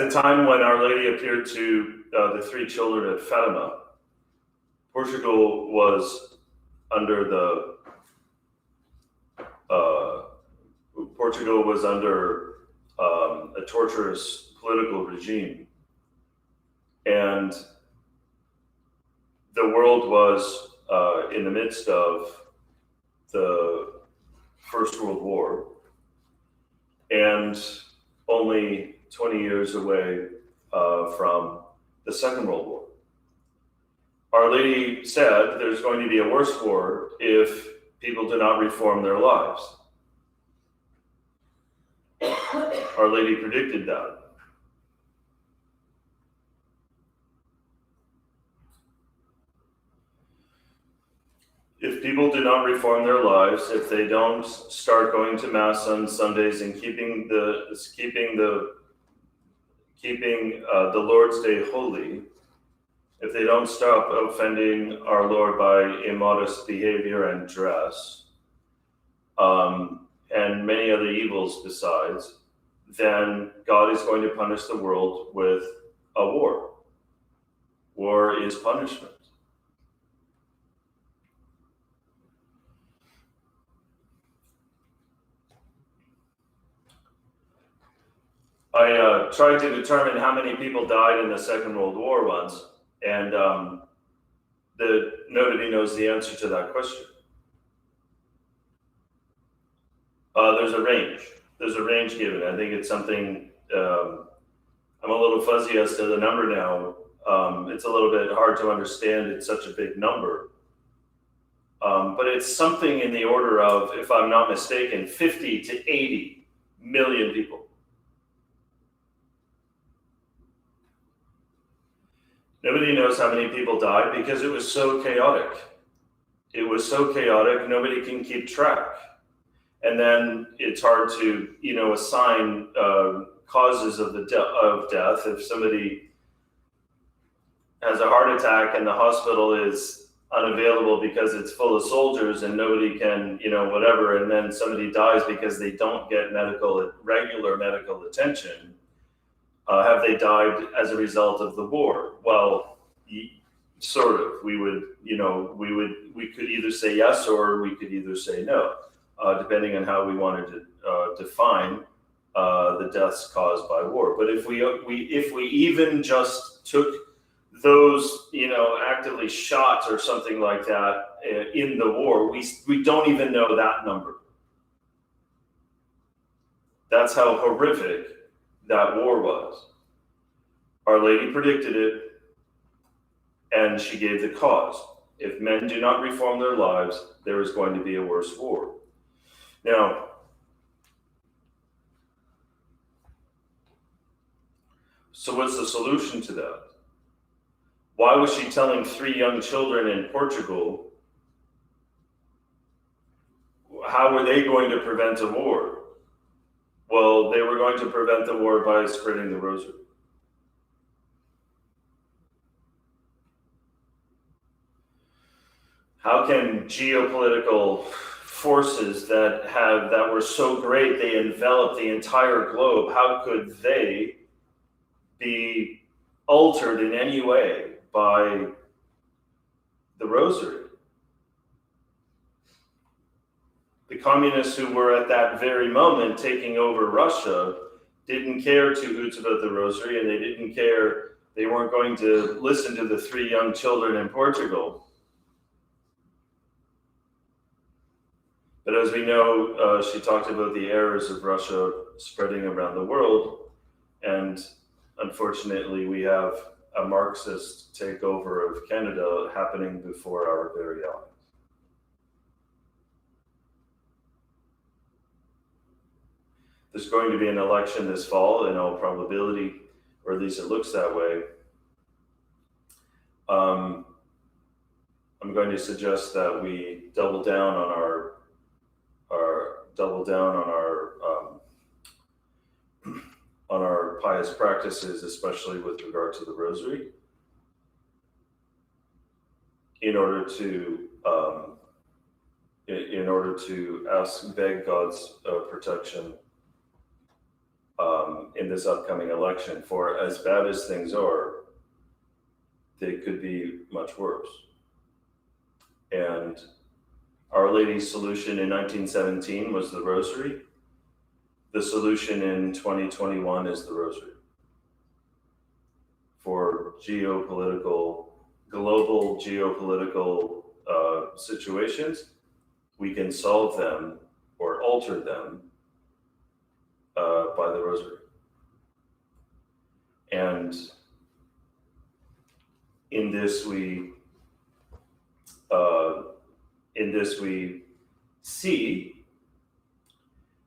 the time when Our Lady appeared to the three children at Fatima, Portugal was under a torturous political regime, and the world was in the midst of the First World War, and only 20 years away from the Second World War. Our Lady said there's going to be a worse war if people do not reform their lives. Our Lady predicted that. If people do not reform their lives, if they don't start going to Mass on Sundays and keeping the Lord's Day holy, if they don't stop offending our Lord by immodest behavior and dress, and many other evils besides, then God is going to punish the world with a war. War is punishment. I tried to determine how many people died in the Second World War once, and nobody knows the answer to that question. There's a range. There's a range given. I think it's something, I'm a little fuzzy as to the number now. It's a little bit hard to understand. It's such a big number. But it's something in the order of, if I'm not mistaken, 50 to 80 million people. Nobody knows how many people died because it was so chaotic. It was so chaotic, nobody can keep track. And then it's hard to, assign causes of death. If somebody has a heart attack and the hospital is unavailable because it's full of soldiers and nobody can, whatever, and then somebody dies because they don't get regular medical attention, have they died as a result of the war? Well, sort of. We could either say yes or we could either say no, depending on how we wanted to define the deaths caused by war. But if we even just took those, actively shot or something like that in the war, we don't even know that number. That's how horrific that war was. Our Lady predicted it, and she gave the cause. If men do not reform their lives, there is going to be a worse war. Now, so what's the solution to that? Why was she telling 3 young children in Portugal? How were they going to prevent a war? Well, they were going to prevent the war by spreading the Rosary. How can geopolitical forces that were so great, they enveloped the entire globe, how could they be altered in any way by the Rosary? The communists who were at that very moment taking over Russia didn't care 2 hoots about the Rosary, and they didn't care, they weren't going to listen to the 3 young children in Portugal. But as we know, she talked about the errors of Russia spreading around the world, and unfortunately we have a Marxist takeover of Canada happening before our very eyes. There's going to be an election this fall in all probability, or at least it looks that way. I'm going to suggest that we double down on our pious practices, especially with regard to the Rosary, in order to beg God's protection in this upcoming election. For as bad as things are, they could be much worse. And Our Lady's solution in 1917 was the Rosary. The solution in 2021 is the Rosary. For global geopolitical situations, we can solve them or alter them by the Rosary. And in this we see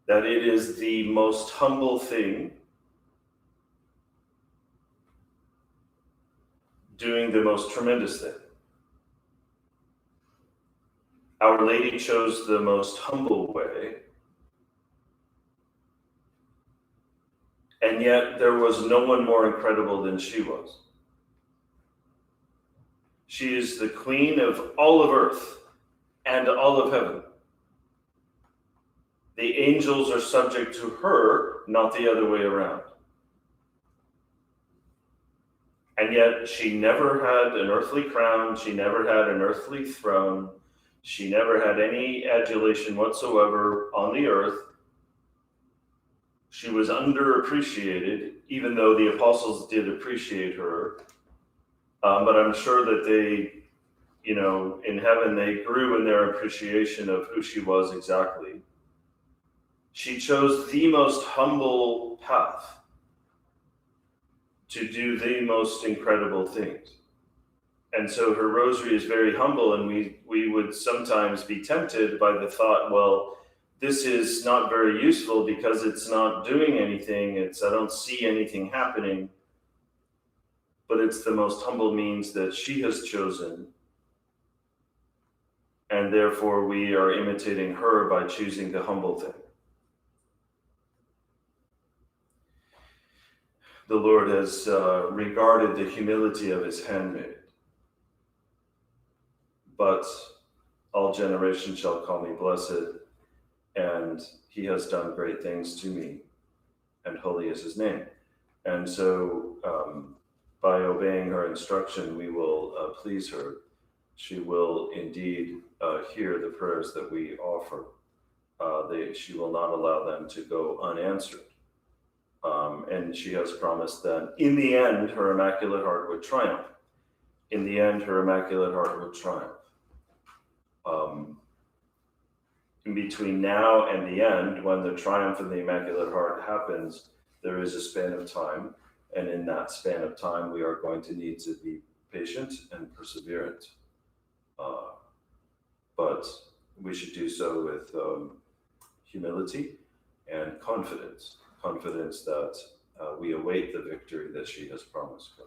that it is the most humble thing doing the most tremendous thing. Our Lady chose the most humble way, and yet there was no one more incredible than she was. She is the Queen of all of earth and all of heaven. The angels are subject to her, not the other way around. And yet she never had an earthly crown, she never had an earthly throne, she never had any adulation whatsoever on the earth. She was underappreciated, even though the apostles did appreciate her. But I'm sure that they, in heaven, they grew in their appreciation of who she was exactly. She chose the most humble path to do the most incredible things. And so her rosary is very humble, and we would sometimes be tempted by the thought, well, this is not very useful because it's not doing anything. I don't see anything happening. But it's the most humble means that she has chosen. And therefore we are imitating her by choosing the humble thing. The Lord has regarded the humility of his handmaid. But all generations shall call me blessed, and he has done great things to me, and holy is his name. And so by obeying her instruction, we will please her. She will indeed hear the prayers that we offer. She will not allow them to go unanswered. And she has promised that in the end, her Immaculate Heart would triumph. In the end, her Immaculate Heart would triumph. In between now and the end, when the triumph of the Immaculate Heart happens, there is a span of time. And in that span of time, we are going to need to be patient and perseverant. But we should do so with humility and confidence that we await the victory that she has promised.